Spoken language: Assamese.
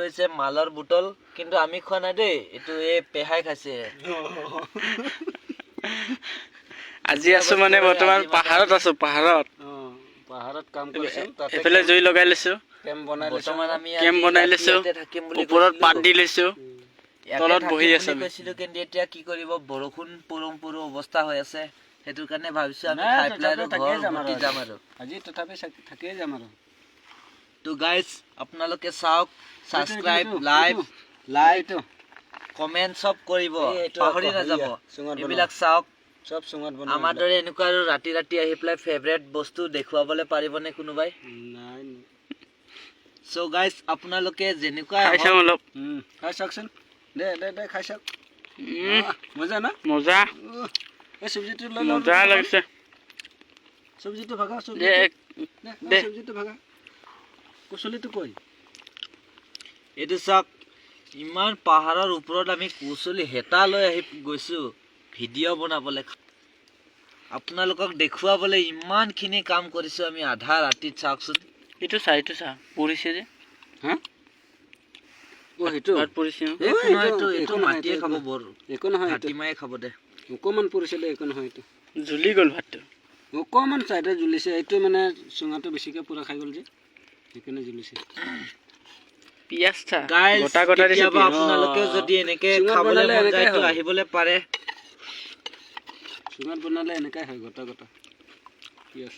হৈছে মালৰ বুটল কিন্তু আমি খোৱা নাই দেই এটো এ পেহাই খাইছে আজি আছো মানে বৰ্তমান পাহাৰত আছো পাহাৰত কাম কৰিছো তাতে এফালে জুই লগাই লৈছো কেম্প বনাই লৈছো বৰ্তমান আমি কেম্প বনাই লৈছো ওপৰত পাত দি লৈছো তলত বহি আছো আমি কৈছিলো কিন্তু এতিয়া কি কৰিব বৰষুণ পৰম অৱস্থা হৈ আছে হেতু কাৰণে ভাবিছো আমি খাই পেলাই ঘৰ গুটি যাম আৰু আজি তথাপি থাকিয়ে যাম আৰু তো গাইস আপোনালোকে চাওক সাবস্ক্ৰাইব লাইক কমেন্ট সব কৰিব পাহৰি না যাব এবিলাক চাওক সব সুঙত বনাই আমাৰ দৰে এনেকুৱা আৰু ৰাতি ৰাতি আহি পেলাই ফেভাৰিট বস্তু দেখুৱাবলৈ পাৰিবনে কোনোবাই নাই সো গাইস আপোনালোকে যেনেকুৱা খাইছো অলপ খাই চাওকচোন দে খাই চাওক মজা না মজা এই সবজিটো মজা লাগিছে সবজিটো ভাগা দে সবজিটো ভাগা কুচলিটো কই এটো চাওক ইমান পাহাৰৰ ওপৰত আমি কুচলি হেতা লৈ আহি গৈছো ভিডিও বনাবলৈ আপোনালোকক দেখুৱাবলৈ ইমানখিনি কাম কৰিছো আমি আধা ৰাতি চাওকচোন এইটো চা পৰিছে যে হা ও হেতু পাত পৰিছে এটো মাটিয়ে খাব বৰ একো নহয় হাতিমায়ে খাব দে অকমান পৰিছিল একো নহয় এটো জ্বলি গ'ল ভাতটো অকমান চাইডে জ্বলিছে এইটো মানে চুঙাটো বেছিকে পুৰা খাই গ'ল যে সেইকাৰণে জ্বলিছে পিয়াজ থা গাইস গোটা দিছে আপোনালোকে যদি এনেকে খাবলৈ মন যায় তো আহিবলৈ পাৰে চুঙাত বনালে এনেকাই হয় গোটা পিয়াজ